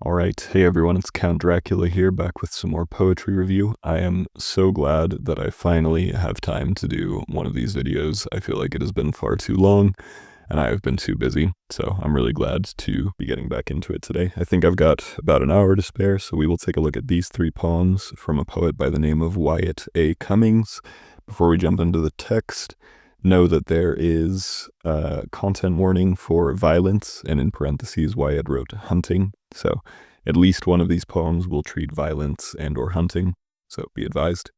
Alright, hey everyone, it's Count Dracula here, back with some more poetry review. I am so glad that I finally have time to do one of these videos. I feel like it has been far too long, and I have been too busy, so I'm really glad to be getting back into it today. I think I've got about an hour to spare, so we will take a look at these three poems from a poet by the name of Wyatt A. Cummings. Before we jump into the text, know that there is a content warning for violence, and in parentheses, Wyatt wrote hunting. So at least one of these poems will treat violence and or hunting, so be advised.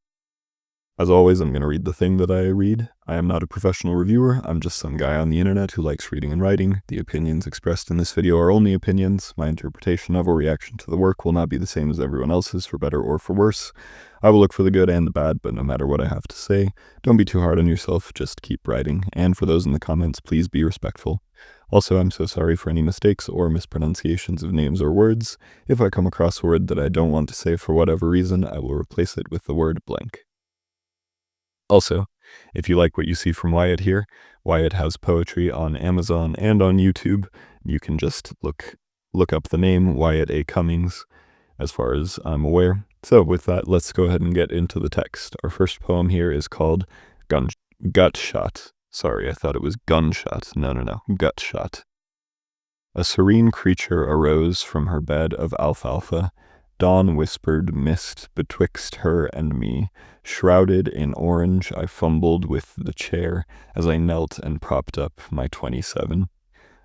As always, I'm going to read the thing that I read. I am not a professional reviewer. I'm just some guy on the internet who likes reading and writing. The opinions expressed in this video are only opinions. My interpretation of or reaction to the work will not be the same as everyone else's, for better or for worse. I will look for the good and the bad, but no matter what I have to say, don't be too hard on yourself, just keep writing. And for those in the comments, please be respectful. Also, I'm so sorry for any mistakes or mispronunciations of names or words. If I come across a word that I don't want to say for whatever reason, I will replace it with the word blank. Also, if you like what you see from Wyatt here, Wyatt has poetry on Amazon and on YouTube. You can just look up the name Wyatt A. Cummings, as far as I'm aware. So with that, let's go ahead and get into the text. Our first poem here is called Gut Shot. Sorry, I thought it was gunshot. No, gut shot. A serene creature arose from her bed of alfalfa. Dawn whispered mist betwixt her and me. Shrouded in orange, I fumbled with the chair as I knelt and propped up my 27.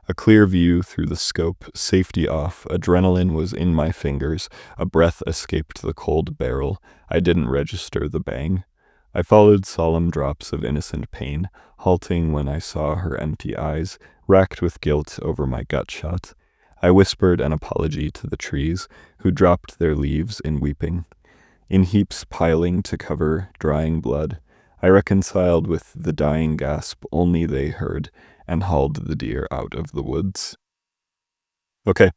A clear view through the scope, safety off, adrenaline was in my fingers, a breath escaped the cold barrel. I didn't register the bang. I followed solemn drops of innocent pain, halting when I saw her empty eyes, racked with guilt over my gut shot. I whispered an apology to the trees, who dropped their leaves in weeping. In heaps piling to cover drying blood, I reconciled with the dying gasp only they heard, and hauled the deer out of the woods. Okay,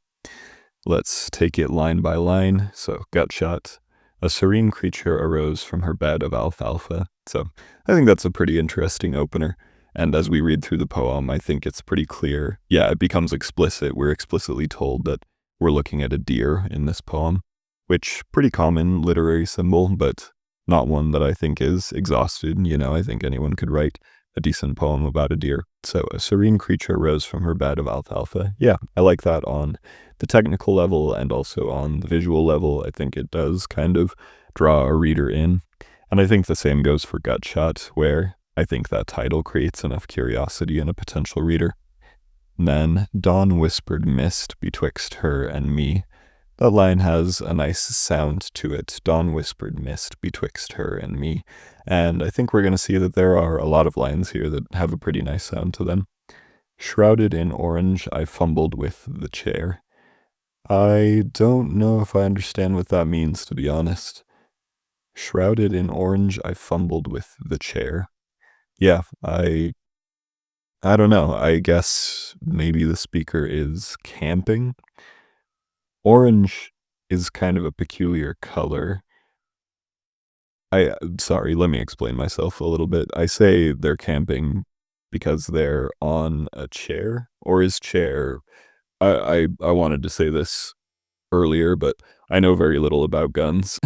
let's take it line by line. So, gut shot. A serene creature arose from her bed of alfalfa. So, I think that's a pretty interesting opener. And as we read through the poem, I think it's pretty clear. Yeah, it becomes explicit. We're explicitly told that we're looking at a deer in this poem, which pretty common literary symbol, but not one that I think is exhausted. You know, I think anyone could write a decent poem about a deer. So a serene creature rose from her bed of alfalfa. Yeah, I like that on the technical level and also on the visual level. I think it does kind of draw a reader in. And I think the same goes for Gut Shot, where I think that title creates enough curiosity in a potential reader. Then dawn whispered mist betwixt her and me. That line has a nice sound to it. Dawn whispered mist betwixt her and me. And I think we're going to see that there are a lot of lines here that have a pretty nice sound to them. Shrouded in orange, I fumbled with the chair. I don't know if I understand what that means, to be honest. Shrouded in orange, I fumbled with the chair. Yeah, I don't know. I guess maybe the speaker is camping. Orange is kind of a peculiar color. Sorry, let me explain myself a little bit. I say they're camping because they're on a chair, or is chair. I wanted to say this earlier, but I know very little about guns.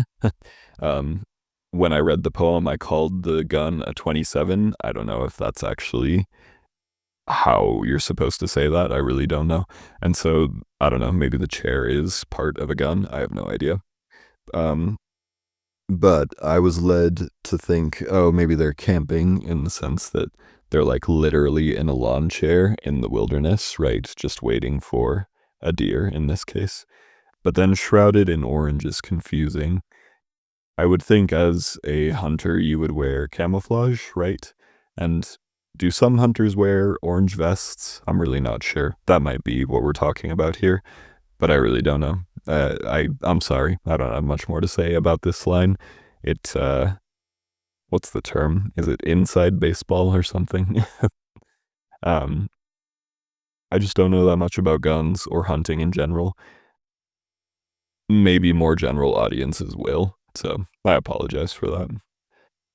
um, when I read the poem, I called the gun a 27. I don't know if that's actually how you're supposed to say that. I really don't know. And so, I don't know, maybe the chair is part of a gun. I have no idea. But I was led to think, oh, maybe they're camping in the sense that they're like literally in a lawn chair in the wilderness, right? Just waiting for a deer in this case. But then shrouded in orange is confusing. I would think as a hunter, you would wear camouflage, right? And do some hunters wear orange vests? I'm really not sure. That might be what we're talking about here, but I really don't know. I'm sorry. I don't have much more to say about this line. It, what's the term? Is it inside baseball or something? um, I just don't know that much about guns or hunting in general. Maybe more general audiences will, so I apologize for that.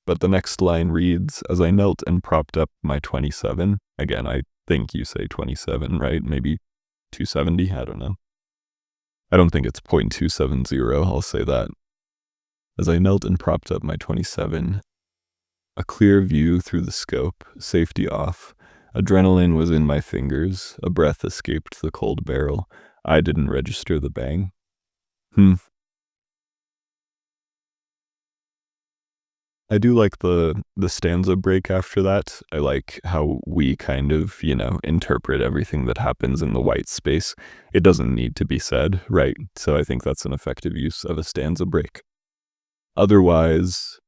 But the next line reads, as I knelt and propped up my 27. Again, I think you say 27, right? Maybe 270, I don't know. I don't think it's 0.270, I'll say that. As I knelt and propped up my 27, a clear view through the scope, safety off. Adrenaline was in my fingers, a breath escaped the cold barrel. I didn't register the bang. Hmm. I do like the stanza break after that. I like how we kind of, interpret everything that happens in the white space. It doesn't need to be said, right? So I think that's an effective use of a stanza break. Otherwise,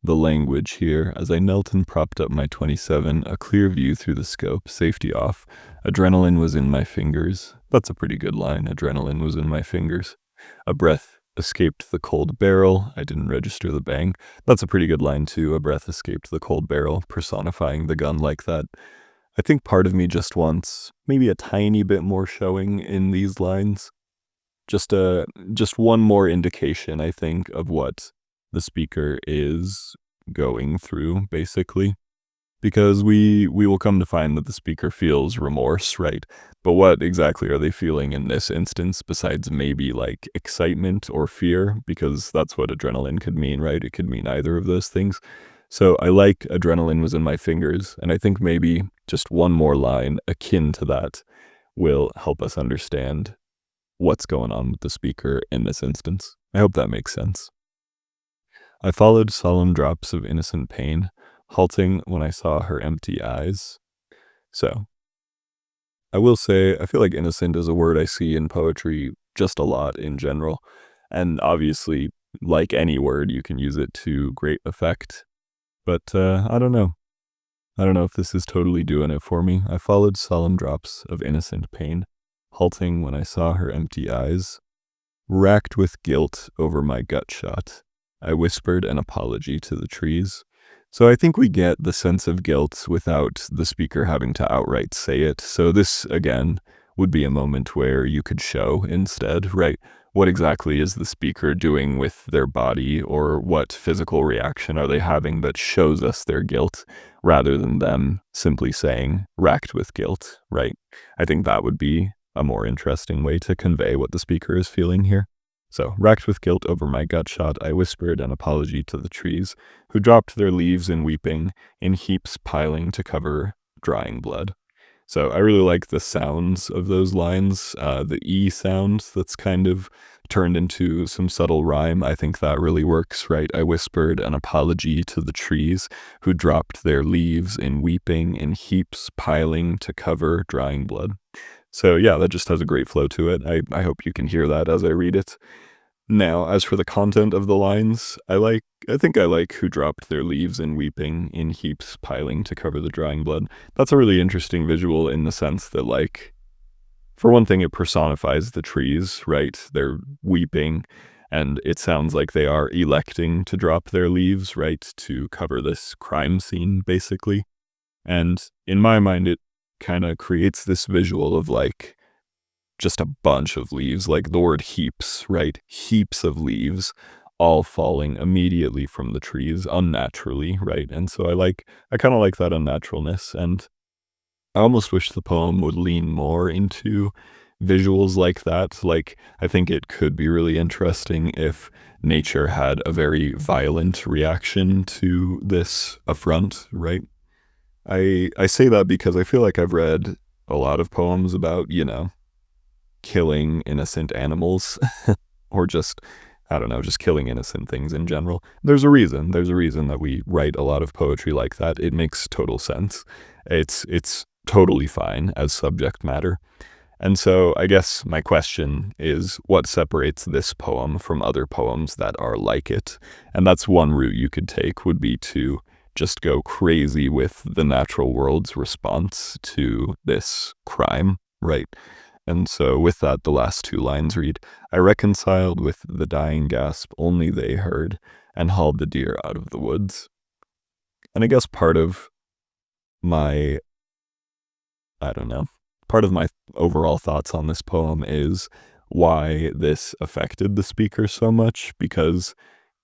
the language here, as I knelt and propped up my 27, a clear view through the scope, safety off. Adrenaline was in my fingers. That's a pretty good line. Adrenaline was in my fingers. A breath escaped the cold barrel. I didn't register the bang. That's a pretty good line too. A breath escaped the cold barrel, personifying the gun like that. I think part of me just wants maybe a tiny bit more showing in these lines. Just one more indication, I think, of what the speaker is going through, basically. Because we will come to find that the speaker feels remorse, right? But what exactly are they feeling in this instance besides maybe like excitement or fear? Because that's what adrenaline could mean, right? It could mean either of those things. So I like adrenaline was in my fingers, and I think maybe just one more line akin to that will help us understand what's going on with the speaker in this instance. I hope that makes sense. I followed solemn drops of innocent pain, halting when I saw her empty eyes. So, I will say, I feel like innocent is a word I see in poetry just a lot in general. And obviously, like any word, you can use it to great effect. But I don't know. I don't know if this is totally doing it for me. I followed solemn drops of innocent pain, halting when I saw her empty eyes. Racked with guilt over my gut shot, I whispered an apology to the trees. So I think we get the sense of guilt without the speaker having to outright say it. So this, again, would be a moment where you could show instead, right? What exactly is the speaker doing with their body, or what physical reaction are they having that shows us their guilt, rather than them simply saying, racked with guilt, right? I think that would be a more interesting way to convey what the speaker is feeling here. So, racked with guilt over my gut shot, I whispered an apology to the trees, who dropped their leaves in weeping, in heaps piling to cover drying blood. So I really like the sounds of those lines, the E sound that's kind of turned into some subtle rhyme. I think that really works, right? I whispered an apology to the trees, who dropped their leaves in weeping, in heaps piling to cover drying blood. So yeah, that just has a great flow to it. I hope you can hear that as I read it. Now, as for the content of the lines, I think I like who dropped their leaves in weeping, in heaps piling to cover the drying blood. That's a really interesting visual in the sense that, like, for one thing, it personifies the trees, right? They're weeping, and it sounds like they are electing to drop their leaves, right? To cover this crime scene, basically. And in my mind, it kind of creates this visual of, like, just a bunch of leaves, like the word heaps, right? Heaps of leaves all falling immediately from the trees unnaturally, right? And so I kind of like that unnaturalness. And I almost wish the poem would lean more into visuals like that. Like, I think it could be really interesting if nature had a very violent reaction to this affront, right? I say that because I feel like I've read a lot of poems about, killing innocent animals or just, I don't know, just killing innocent things in general. There's a reason. There's a reason that we write a lot of poetry like that. It makes total sense. It's totally fine as subject matter. And so I guess my question is, what separates this poem from other poems that are like it? And that's one route you could take, would be to just go crazy with the natural world's response to this crime, right? And so with that, the last two lines read, I reconciled with the dying gasp only they heard, and hauled the deer out of the woods. And I guess part of my, I don't know, part of my overall thoughts on this poem is why this affected the speaker so much, because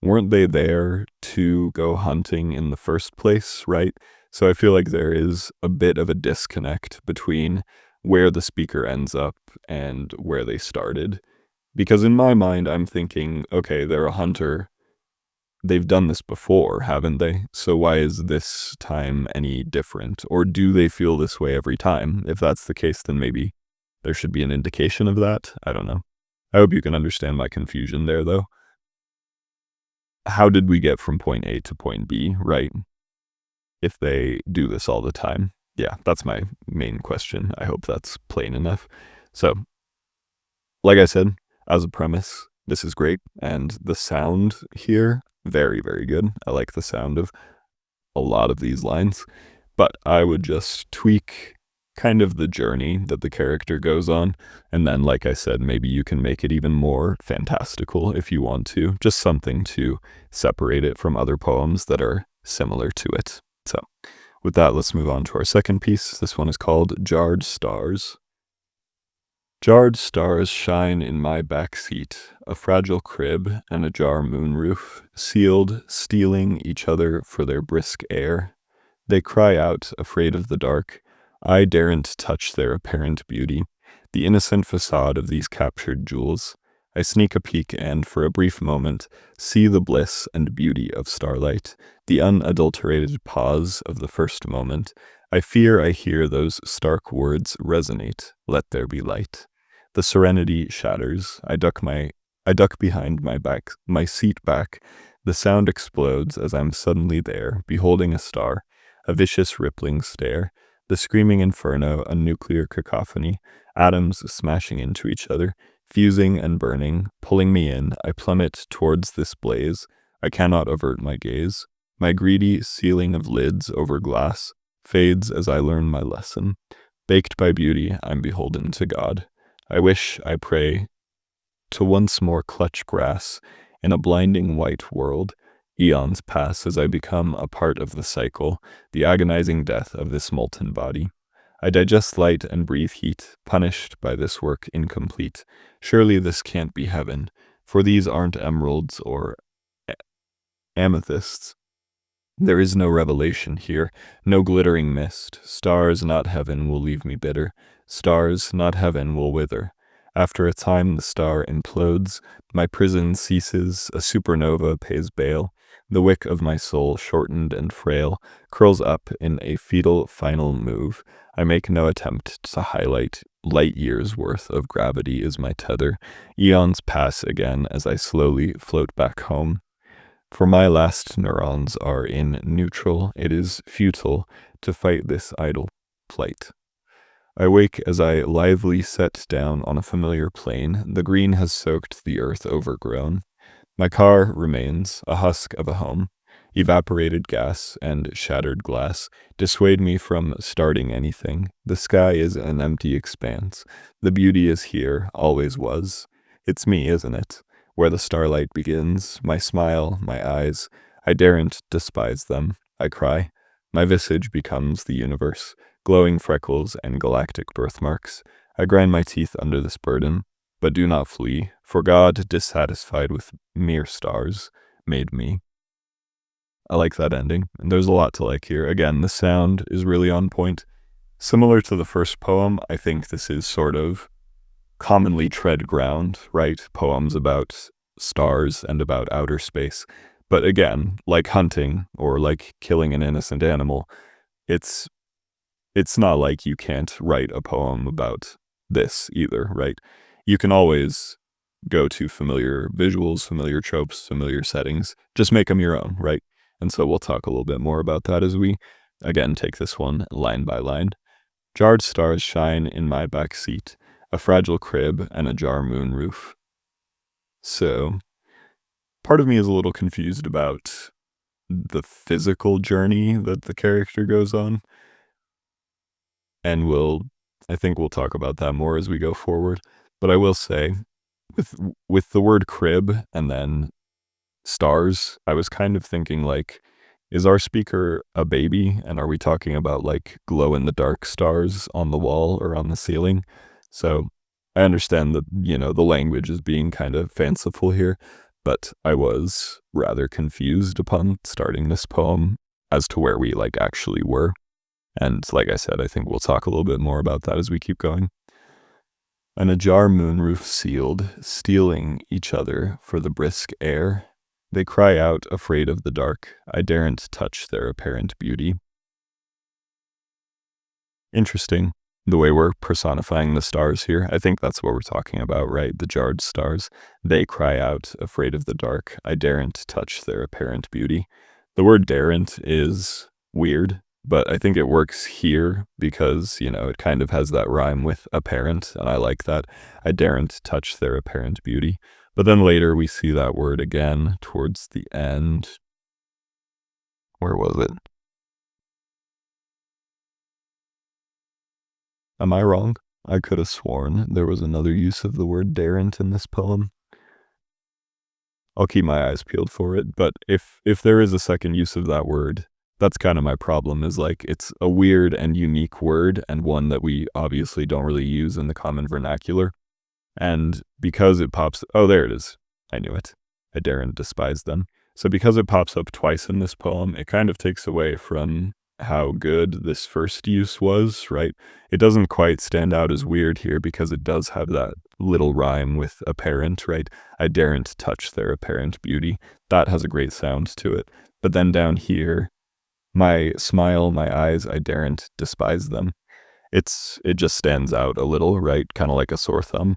weren't they there to go hunting in the first place, right? So I feel like there is a bit of a disconnect between where the speaker ends up and where they started, Because in my mind, I'm thinking, okay, they're a hunter. They've done this before, haven't they? So why is this time any different? Or do they feel this way every time? If that's the case, then maybe there should be an indication of that. I don't know. I hope you can understand my confusion there, though. How did we get from point A to point B, right? If they do this all the time. Yeah, that's my main question. I hope that's plain enough. So, like I said, as a premise, this is great. And the sound here, very, very good. I like the sound of a lot of these lines. But I would just tweak kind of the journey that the character goes on. And then, like I said, maybe you can make it even more fantastical if you want to. Just something to separate it from other poems that are similar to it. So, with that, let's move on to our second piece. This one is called Jarred Stars. Jarred stars shine in my back seat, a fragile crib and a jar moonroof, sealed, stealing each other for their brisk air. They cry out, afraid of the dark. I daren't touch their apparent beauty, the innocent facade of these captured jewels. I sneak a peek and, for a brief moment, see the bliss and beauty of starlight, the unadulterated pause of the first moment. I fear I hear those stark words resonate, let there be light. The serenity shatters. I duck behind my seat back. The sound explodes as I'm suddenly there, beholding a star, a vicious rippling stare, the screaming inferno, a nuclear cacophony, atoms smashing into each other, fusing and burning, pulling me in. I plummet towards this blaze. I cannot avert my gaze. My greedy ceiling of lids over glass fades as I learn my lesson. Baked by beauty, I'm beholden to God. I wish, I pray, to once more clutch grass in a blinding white world. Eons pass as I become a part of the cycle, the agonizing death of this molten body. I digest light and breathe heat, punished by this work incomplete. Surely this can't be heaven, for these aren't emeralds or amethysts. There is no revelation here, no glittering mist. Stars, not heaven, will leave me bitter. Stars, not heaven, will wither. After a time the star implodes, my prison ceases, a supernova pays bail. The wick of my soul, shortened and frail, curls up in a fetal final move. I make no attempt to highlight. Light years worth of gravity is my tether. Eons pass again as I slowly float back home. For my last neurons are in neutral, it is futile to fight this idle plight. I wake as I lively set down on a familiar plain. The green has soaked the earth overgrown. My car remains, a husk of a home. Evaporated gas and shattered glass dissuade me from starting anything. The sky is an empty expanse. The beauty is here, always was. It's me, isn't it? Where the starlight begins, my smile, my eyes. I daren't despise them. I cry. My visage becomes the universe, glowing freckles and galactic birthmarks. I grind my teeth under this burden. But do not flee, for God, dissatisfied with mere stars, made me. I like that ending, and there's a lot to like here. Again, the sound is really on point. Similar to the first poem, I think this is sort of commonly tread ground, right? Poems about stars and about outer space. But again, like hunting or like killing an innocent animal, it's not like you can't write a poem about this either, right? You can always go to familiar visuals, familiar tropes, familiar settings. Just make them your own, right? And so we'll talk a little bit more about that as we, again, take this one line by line. Jarred stars shine in my back seat, a fragile crib and a jar moonroof. So, part of me is a little confused about the physical journey that the character goes on. And I think we'll talk about that more as we go forward. But I will say, with the word crib and then stars, I was kind of thinking like, is our speaker a baby? And are we talking about like glow in the dark stars on the wall or on the ceiling? So I understand that, the language is being kind of fanciful here, but I was rather confused upon starting this poem as to where we like actually were. And like I said, I think we'll talk a little bit more about that as we keep going. An ajar moonroof sealed, stealing each other for the brisk air. They cry out, afraid of the dark. I daren't touch their apparent beauty. Interesting, the way we're personifying the stars here. I think that's what we're talking about, right? The jarred stars. They cry out, afraid of the dark. I daren't touch their apparent beauty. The word daren't is weird, but I think it works here because, it kind of has that rhyme with apparent, and I like that. I daren't touch their apparent beauty. But then later we see that word again towards the end. Where was it? Am I wrong? I could have sworn there was another use of the word daren't in this poem. I'll keep my eyes peeled for it, but if there is a second use of that word, that's kind of my problem, is like it's a weird and unique word and one that we obviously don't really use in the common vernacular. And because it pops, oh, there it is. I knew it. I daren't despise them. So because it pops up twice in this poem, it kind of takes away from how good this first use was, right? It doesn't quite stand out as weird here because it does have that little rhyme with apparent, right? I daren't touch their apparent beauty. That has a great sound to it. But then down here, my smile, my eyes, I daren't despise them. It just stands out a little, right? Kind of like a sore thumb.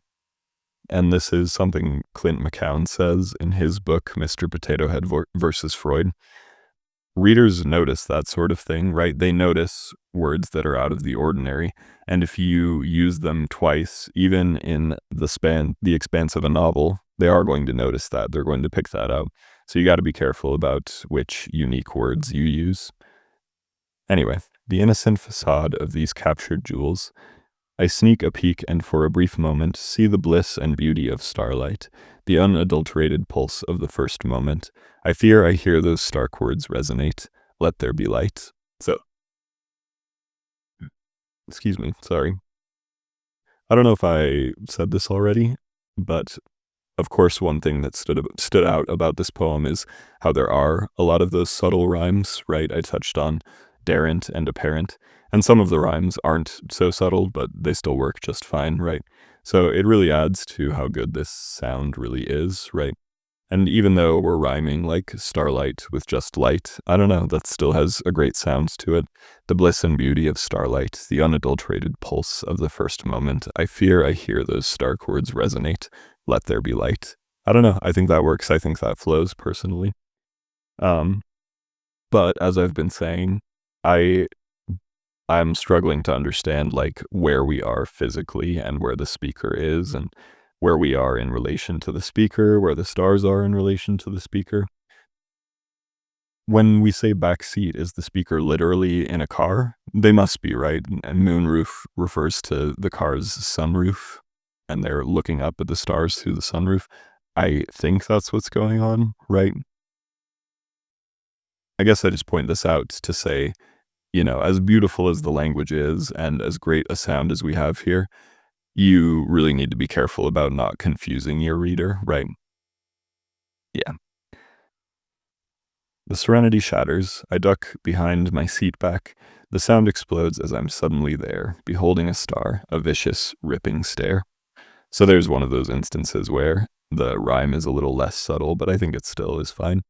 And this is something Clint McCown says in his book, Mr. Potato Head versus Freud. Readers notice that sort of thing, right? They notice words that are out of the ordinary. And if you use them twice, even in the expanse of a novel, they are going to notice that. They're going to pick that out. So you got to be careful about which unique words you use. Anyway, the innocent facade of these captured jewels. I sneak a peek and for a brief moment see the bliss and beauty of starlight, the unadulterated pulse of the first moment. I fear I hear those stark words resonate. Let there be light. So, excuse me, sorry. I don't know if I said this already, but of course, one thing that stood out about this poem is how there are a lot of those subtle rhymes, right? I touched on daren't and apparent, and some of the rhymes aren't so subtle, but they still work just fine, right? So it really adds to how good this sound really is, right? And even though we're rhyming like starlight with just light, I don't know, that still has a great sound to it. The bliss and beauty of starlight, the unadulterated pulse of the first moment. I fear I hear those stark words resonate. Let there be light. I don't know. I think that works. I think that flows personally. Um, but as I've been saying, I I'm struggling to understand like where we are physically and where the speaker is and where we are in relation to the speaker, where the stars are in relation to the speaker. When we say backseat, is the speaker literally in a car? They must be, right? And moonroof refers to the car's sunroof, and they're looking up at the stars through the sunroof. I think that's what's going on, right? I guess I just point this out to say, as beautiful as the language is and as great a sound as we have here, you really need to be careful about not confusing your reader, right? Yeah. The serenity shatters. I duck behind my seat back. The sound explodes as I'm suddenly there, beholding a star, a vicious, ripping stare. So there's one of those instances where the rhyme is a little less subtle, but I think it still is fine.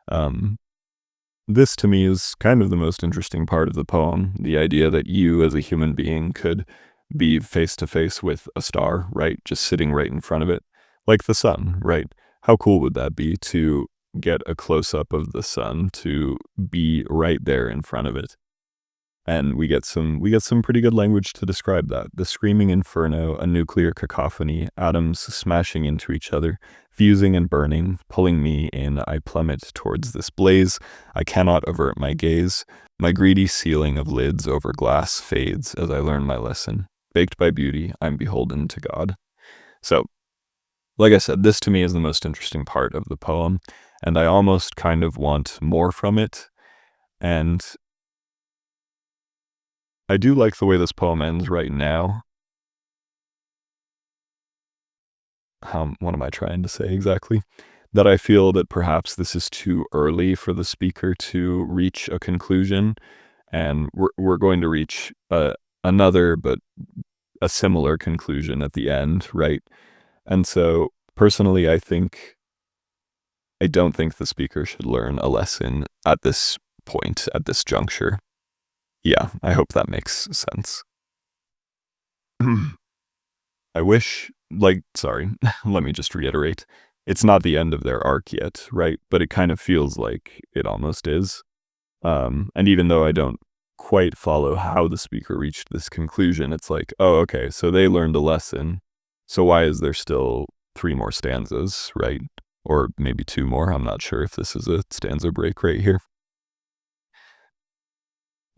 Um, This to me is kind of the most interesting part of the poem. The idea that you as a human being could be face to face with a star, right? Just sitting right in front of it, like the sun, right? How cool would that be to get a close up of the sun, to be right there in front of it? And we get some pretty good language to describe that. The screaming inferno, a nuclear cacophony, atoms smashing into each other, fusing and burning, pulling me in. I plummet towards this blaze. I cannot avert my gaze. My greedy ceiling of lids over glass fades as I learn my lesson. Baked by beauty, I'm beholden to God. So, like I said, this to me is the most interesting part of the poem, and I almost kind of want more from it. And I do like the way this poem ends right now. What am I trying to say exactly? That I feel that perhaps this is too early for the speaker to reach a conclusion, and we're going to reach another but a similar conclusion at the end, right? And so, personally, I don't think the speaker should learn a lesson at this point, at this juncture. Yeah, I hope that makes sense. I wish, like, sorry, let me just reiterate. It's not the end of their arc yet, right? But it kind of feels like it almost is. And even though I don't quite follow how the speaker reached this conclusion, it's like, oh, okay, so they learned a lesson. So why is there still three more stanzas, right? Or maybe two more. I'm not sure if this is a stanza break right here.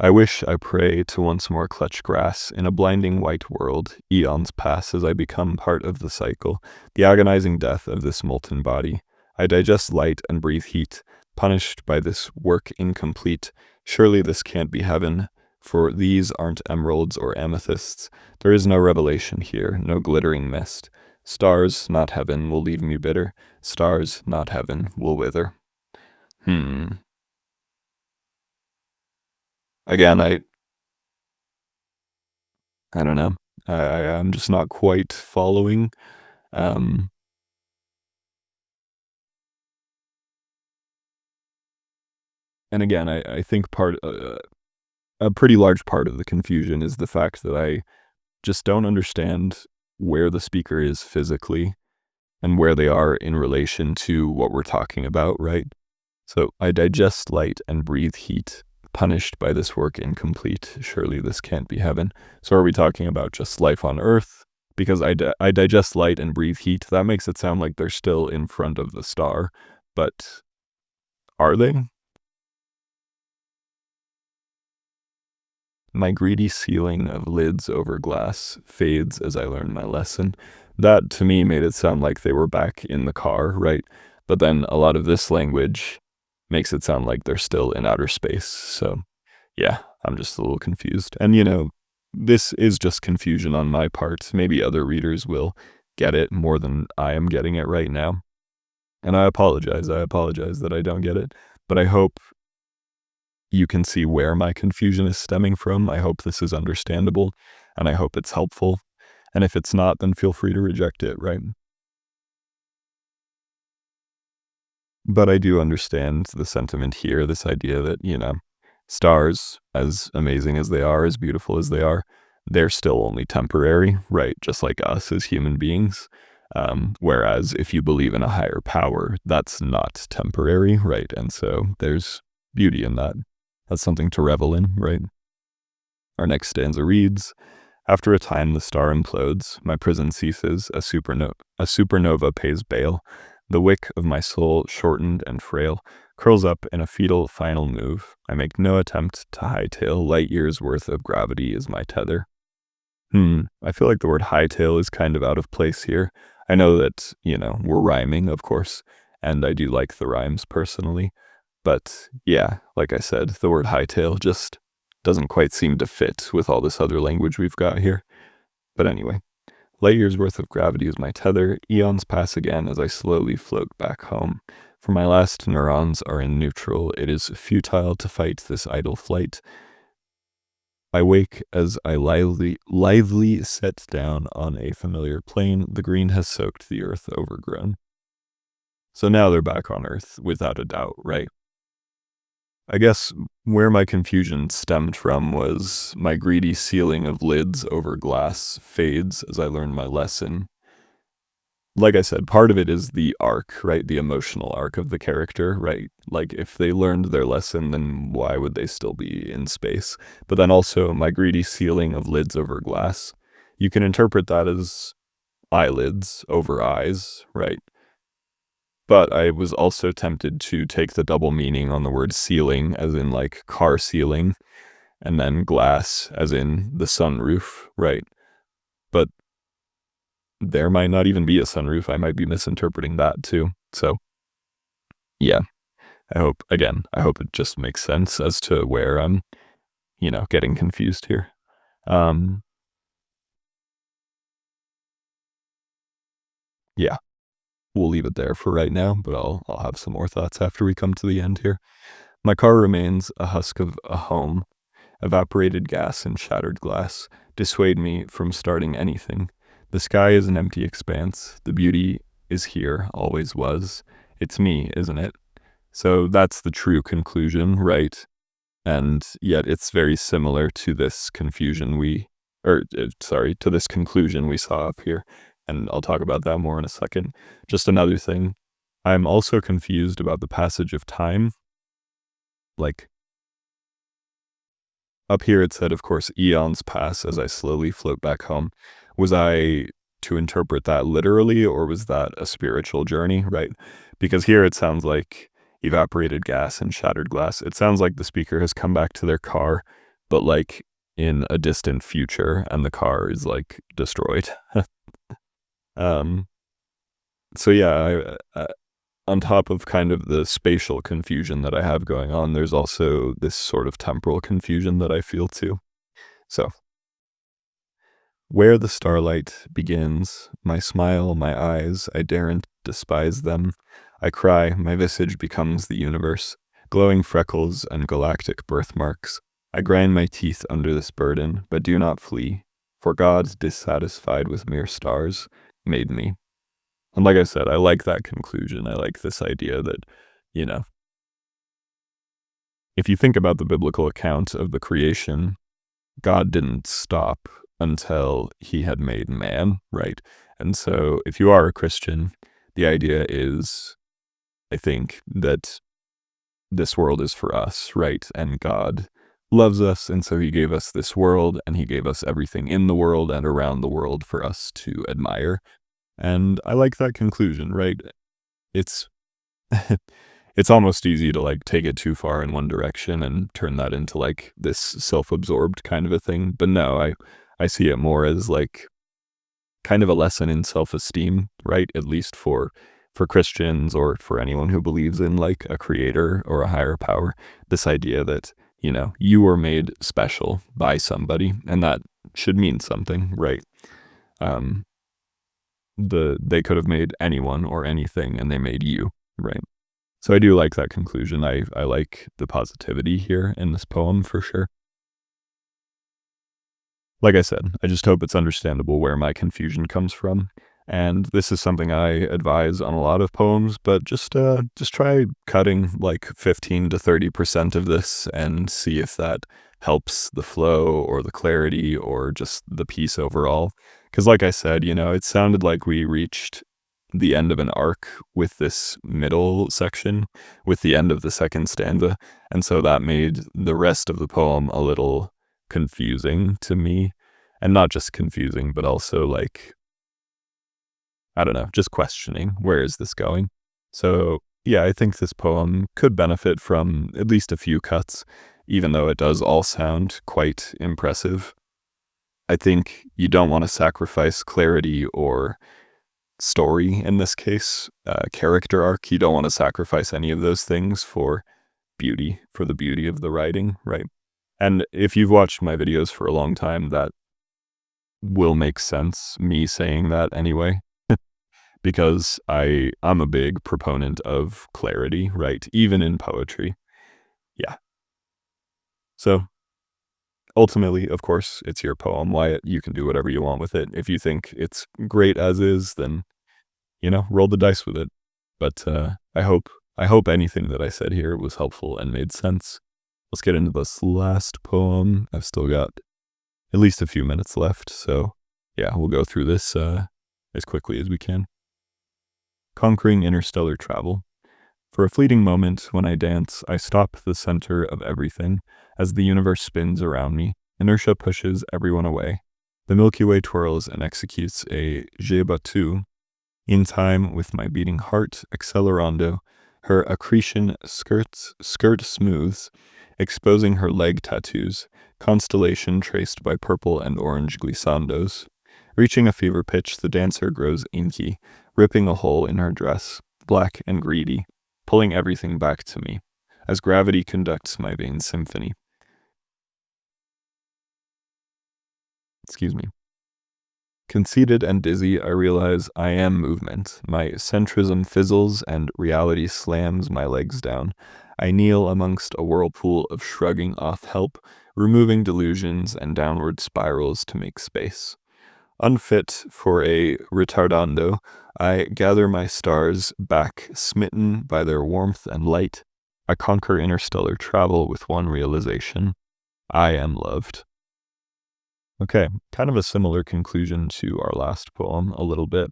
I wish, I pray, to once more clutch grass in a blinding white world. Eons pass as I become part of the cycle, the agonizing death of this molten body. I digest light and breathe heat, punished by this work incomplete. Surely this can't be heaven, for these aren't emeralds or amethysts. There is no revelation here, no glittering mist. Stars, not heaven, will leave me bitter. Stars, not heaven, will wither. Hmm. Again, I don't know. I'm just not quite following. Um, and again, I think a pretty large part of the confusion is the fact that I just don't understand where the speaker is physically and where they are in relation to what we're talking about, right? So I digest light and breathe heat, punished by this work incomplete. Surely this can't be heaven. So are we talking about just life on Earth? Because I digest light and breathe heat, that makes it sound like they're still in front of the star. But are they? My greedy ceiling of lids over glass fades as I learn my lesson. That to me made it sound like they were back in the car, right? But then a lot of this language makes it sound like they're still in outer space. So yeah, I'm just a little confused. And this is just confusion on my part. Maybe other readers will get it more than I am getting it right now. And I apologize. I apologize that I don't get it. But I hope you can see where my confusion is stemming from. I hope this is understandable and I hope it's helpful. And if it's not, then feel free to reject it, right? But I do understand the sentiment here, this idea that, stars, as amazing as they are, as beautiful as they are, they're still only temporary, right? Just like us as human beings. Whereas if you believe in a higher power, that's not temporary, right? And so there's beauty in that. That's something to revel in, right? Our next stanza reads, after a time the star implodes, my prison ceases, a supernova pays bail. The wick of my soul, shortened and frail, curls up in a fetal final move. I make no attempt to hightail, light years worth of gravity is my tether. I feel like the word hightail is kind of out of place here. I know that, we're rhyming, of course, and I do like the rhymes personally. But yeah, like I said, the word hightail just doesn't quite seem to fit with all this other language we've got here. But anyway, light years worth of gravity is my tether. Eons pass again as I slowly float back home. For my last neurons are in neutral. It is futile to fight this idle flight. I wake as I lively set down on a familiar plane. The green has soaked the earth overgrown. So now they're back on Earth, without a doubt, right? I guess where my confusion stemmed from was my greedy ceiling of lids over glass fades as I learn my lesson. Like I said, part of it is the arc, right? The emotional arc of the character, right? Like if they learned their lesson, then why would they still be in space? But then also my greedy ceiling of lids over glass. You can interpret that as eyelids over eyes, right? But I was also tempted to take the double meaning on the word ceiling, as in like car ceiling, and then glass, as in the sunroof, right? But there might not even be a sunroof. I might be misinterpreting that too. So, yeah, I hope it just makes sense as to where I'm, getting confused here. Um, yeah, we'll leave it there for right now, but I'll have some more thoughts after we come to the end here. My car remains a husk of a home, evaporated gas and shattered glass, dissuade me from starting anything. The sky is an empty expanse. The beauty is here, always was. It's me, isn't it? So that's the true conclusion, right? And yet it's very similar to this to this conclusion we saw up here. And I'll talk about that more in a second. Just another thing. I'm also confused about the passage of time. Like, up here it said, of course, eons pass as I slowly float back home. Was I to interpret that literally, or was that a spiritual journey, right? Because here it sounds like evaporated gas and shattered glass. It sounds like the speaker has come back to their car, but like in a distant future, and the car is like destroyed. um, so yeah, on top of kind of the spatial confusion that I have going on, there's also this sort of temporal confusion that I feel too. So, where the starlight begins, my smile, my eyes, I daren't despise them. I cry, my visage becomes the universe, glowing freckles and galactic birthmarks. I grind my teeth under this burden, but do not flee, for God, dissatisfied with mere stars, made me. And like I said, I like that conclusion. I like this idea that, you know, if you think about the biblical account of the creation, God didn't stop until he had made man, right? And so if you are a Christian, the idea is, I think, that this world is for us, right? And God loves us, and so he gave us this world, and he gave us everything in the world and around the world for us to admire. And I like that conclusion, right? It's it's almost easy to like take it too far in one direction and turn that into like this self-absorbed kind of a thing. But no, I see it more as like kind of a lesson in self-esteem, right? At least for Christians or for anyone who believes in like a creator or a higher power, this idea that, you know, you were made special by somebody, and that should mean something, right? Um, they could have made anyone or anything, and they made you, right? So I do like that conclusion. I like the positivity here in this poem for sure. Like I said, I just hope it's understandable where my confusion comes from. And this is something I advise on a lot of poems, but just try cutting like 15 to 30% of this and see if that helps the flow or the clarity or just the piece overall. Because like I said, you know, it sounded like we reached the end of an arc with this middle section, with the end of the second stanza. And so that made the rest of the poem a little confusing to me. And not just confusing, but also like, I don't know, just questioning, where is this going? So yeah, I think this poem could benefit from at least a few cuts, even though it does all sound quite impressive. I think you don't want to sacrifice clarity or story in this case, character arc. You don't want to sacrifice any of those things for beauty, for the beauty of the writing, right? And if you've watched my videos for a long time, that will make sense, me saying that anyway, because I'm a big proponent of clarity, right? Even in poetry. Yeah. So ultimately, of course, it's your poem, Wyatt. You can do whatever you want with it. If you think it's great as is, then, you know, roll the dice with it. But I hope anything that I said here was helpful and made sense. Let's get into this last poem. I've still got at least a few minutes left, so yeah, we'll go through this as quickly as we can. Conquering interstellar travel. For a fleeting moment, when I dance, I stop the center of everything. As the universe spins around me, inertia pushes everyone away. The Milky Way twirls and executes a je battu in time with my beating heart, accelerando. Her accretion skirt smooths, exposing her leg tattoos, constellation traced by purple and orange glissandos. Reaching a fever pitch, the dancer grows inky, ripping a hole in her dress, black and greedy, pulling everything back to me, as gravity conducts my vein symphony. Excuse me. Conceited and dizzy, I realize I am movement. My centrism fizzles and reality slams my legs down. I kneel amongst a whirlpool of shrugging off help, removing delusions and downward spirals to make space. Unfit for a retardando, I gather my stars back, smitten by their warmth and light. I conquer interstellar travel with one realization: I am loved. Okay, kind of a similar conclusion to our last poem, a little bit.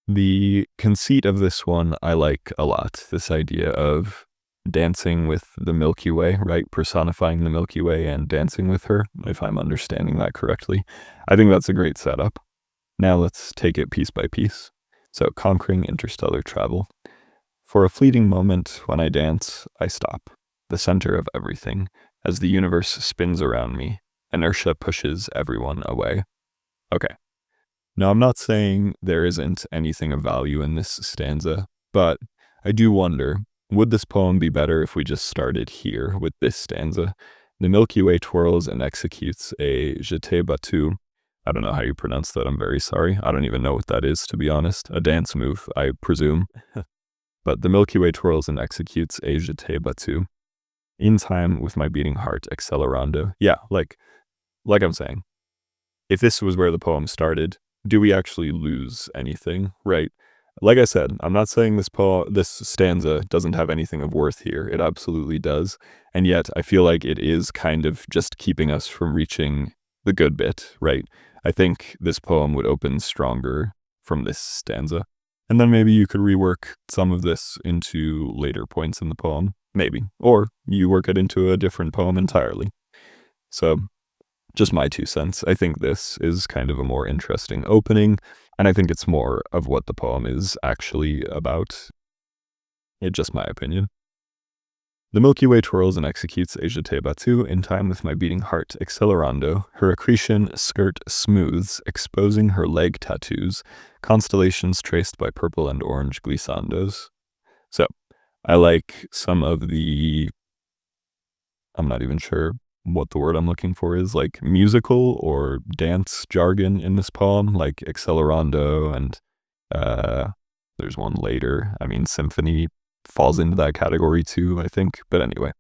The conceit of this one I like a lot. This idea of dancing with the Milky Way, right? Personifying the Milky Way and dancing with her, if I'm understanding that correctly. I think that's a great setup. Now let's take it piece by piece. So, conquering interstellar travel. For a fleeting moment, when I dance, I stop, the center of everything, as the universe spins around me. Inertia pushes everyone away. Okay. Now, I'm not saying there isn't anything of value in this stanza, but I do wonder, would this poem be better if we just started here with this stanza? The Milky Way twirls and executes a jeté battu. I don't know how you pronounce that, I'm very sorry. I don't even know what that is, to be honest. A dance move, I presume. But the Milky Way twirls and executes a jeté battu. In time with my beating heart, accelerando. Yeah, like I'm saying, if this was where the poem started, do we actually lose anything, right? Like I said, I'm not saying this stanza doesn't have anything of worth here. It absolutely does. And yet I feel like it is kind of just keeping us from reaching the good bit, right? I think this poem would open stronger from this stanza. And then maybe you could rework some of this into later points in the poem, maybe. Or you work it into a different poem entirely. So, just my 2 cents. I think this is kind of a more interesting opening, and I think it's more of what the poem is actually about. It's just my opinion. The Milky Way twirls and executes a jeté battu in time with my beating heart, accelerando. Her accretion skirt smooths, exposing her leg tattoos, constellations traced by purple and orange glissandos. So, I like some of the, I'm not even sure what the word I'm looking for is, like musical or dance jargon in this poem, like accelerando, and there's one later. I mean, symphony falls into that category too, I think. But anyway,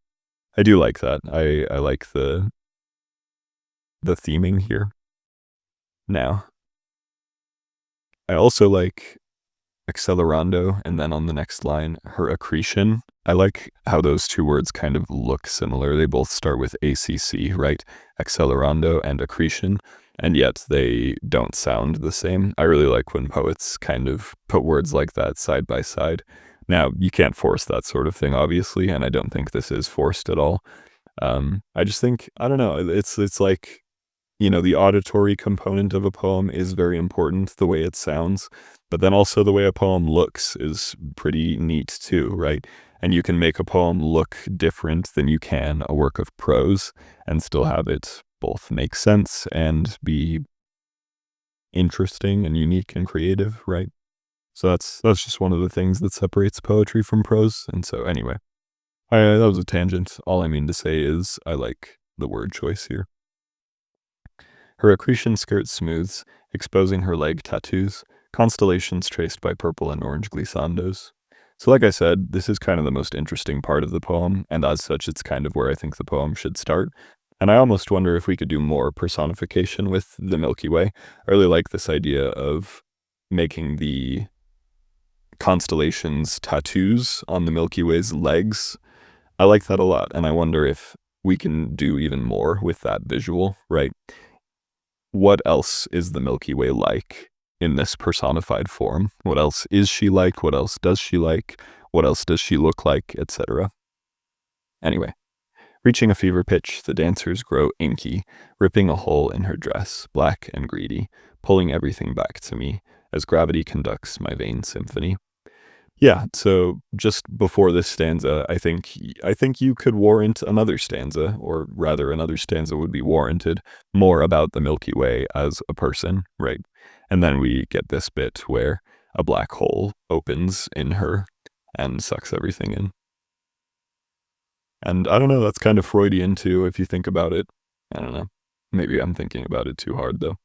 I do like that. I like the theming here. Now, I also like accelerando, and then on the next line, her accretion. I like how those two words kind of look similar. They both start with ACC, right? Accelerando and accretion, and yet they don't sound the same. I really like when poets kind of put words like that side by side. Now, you can't force that sort of thing, obviously, and I don't think this is forced at all. I just think, I don't know, it's like, you know, the auditory component of a poem is very important, the way it sounds, but then also the way a poem looks is pretty neat too, right? And you can make a poem look different than you can a work of prose and still have it both make sense and be interesting and unique and creative, right? So that's just one of the things that separates poetry from prose. And so anyway, that was a tangent. All I mean to say is I like the word choice here. Her accretion skirt smooths, exposing her leg tattoos, constellations traced by purple and orange glissandos. So like I said, this is kind of the most interesting part of the poem, and as such, it's kind of where I think the poem should start. And I almost wonder if we could do more personification with the Milky Way. I really like this idea of making the constellations tattoos on the Milky Way's legs. I like that a lot, and I wonder if we can do even more with that visual, right? What else is the Milky Way like in this personified form? What else is she like? What else does she like? What else does she look like, etc.? Anyway, reaching a fever pitch, the dancers grow inky, ripping a hole in her dress, black and greedy, pulling everything back to me as gravity conducts my vain symphony. Yeah, so just before this stanza, I think you could warrant another stanza, or rather another stanza would be warranted, more about the Milky Way as a person, right? And then we get this bit where a black hole opens in her and sucks everything in. And I don't know, that's kind of Freudian too, if you think about it. I don't know. Maybe I'm thinking about it too hard, though.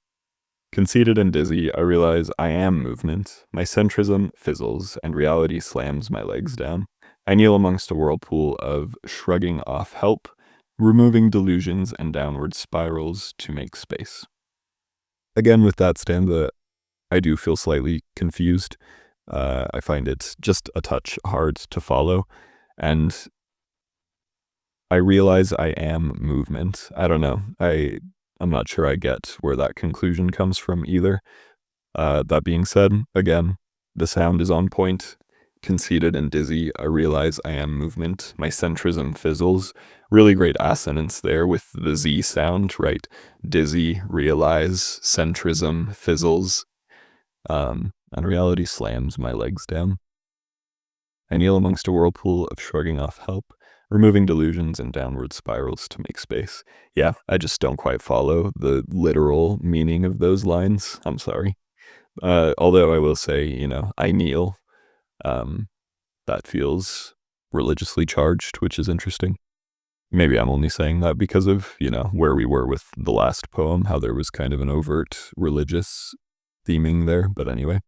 Conceited and dizzy, I realize I am movement. My centrism fizzles, and reality slams my legs down. I kneel amongst a whirlpool of shrugging off help, removing delusions and downward spirals to make space. Again, with that stanza, I do feel slightly confused. I find it just a touch hard to follow, and I realize I am movement. I don't know. I'm not sure I get where that conclusion comes from either. That being said, again, the sound is on point. Conceited and dizzy, I realize I am movement. My centrism fizzles. Really great assonance there with the Z sound, right? Dizzy, realize, centrism, fizzles. And reality slams my legs down. I kneel amongst a whirlpool of shrugging off help, removing delusions and downward spirals to make space. Yeah, I just don't quite follow the literal meaning of those lines. I'm sorry. Although I will say, I kneel. Um, that feels religiously charged, which is interesting. Maybe I'm only saying that because of, where we were with the last poem, how there was kind of an overt religious theming there. But anyway.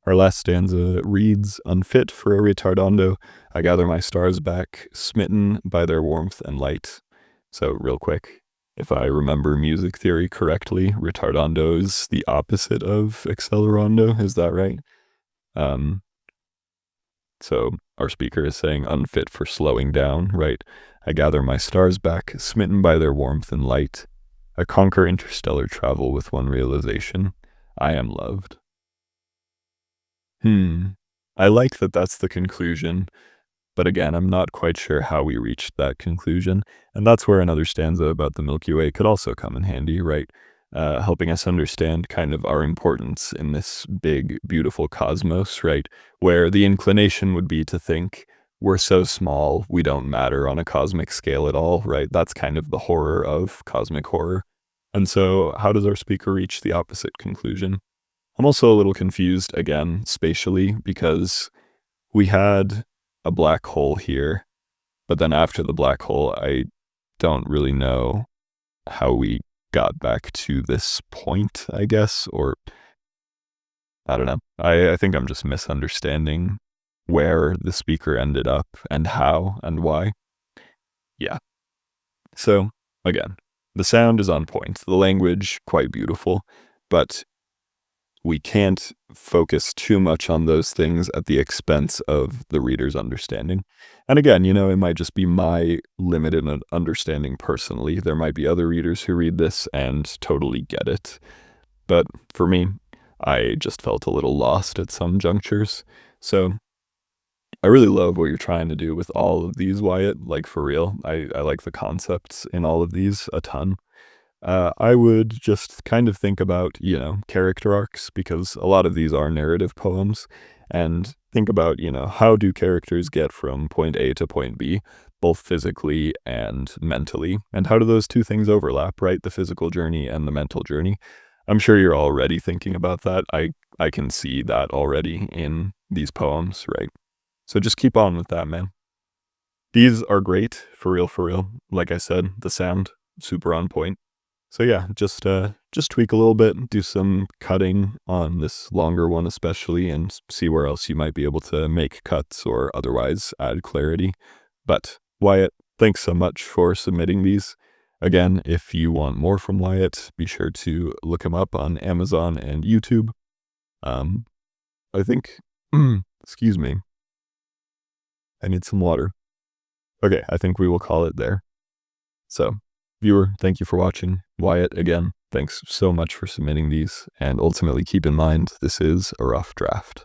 Our last stanza reads, "Unfit for a retardando, I gather my stars back, smitten by their warmth and light." So real quick, if I remember music theory correctly, retardando is the opposite of accelerando, is that right? Um, so our speaker is saying unfit for slowing down, right? I gather my stars back, smitten by their warmth and light. I conquer interstellar travel with one realization. I am loved. I like that that's the conclusion, but again, I'm not quite sure how we reached that conclusion, and that's where another stanza about the Milky Way could also come in handy, right? Helping us understand kind of our importance in this big, beautiful cosmos, right? Where the inclination would be to think we're so small, we don't matter on a cosmic scale at all, right? That's kind of the horror of cosmic horror. And so, how does our speaker reach the opposite conclusion? I'm also a little confused, again, spatially, because we had a black hole here, but then after the black hole, I don't really know how we got back to this point, I guess, or I don't know. I think I'm just misunderstanding where the speaker ended up and how and why. Yeah. So, again, the sound is on point, the language quite beautiful, but we can't focus too much on those things at the expense of the reader's understanding. And again, it might just be my limited understanding personally. There might be other readers who read this and totally get it. But for me, I just felt a little lost at some junctures. So I really love what you're trying to do with all of these, Wyatt. Like, for real. I like the concepts in all of these a ton. I would just kind of think about, character arcs, because a lot of these are narrative poems, and think about, how do characters get from point A to point B, both physically and mentally, and how do those two things overlap, right? The physical journey and the mental journey. I'm sure you're already thinking about that. I can see that already in these poems, right? So just keep on with that, man. These are great, for real, for real. Like I said, the sound, super on point. So yeah, just tweak a little bit, do some cutting on this longer one especially, and see where else you might be able to make cuts or otherwise add clarity. But Wyatt, thanks so much for submitting these. Again, if you want more from Wyatt, be sure to look him up on Amazon and YouTube. I think, excuse me, I need some water. Okay, I think we will call it there. So, viewer, thank you for watching. Wyatt, again, thanks so much for submitting these, and ultimately keep in mind, this is a rough draft.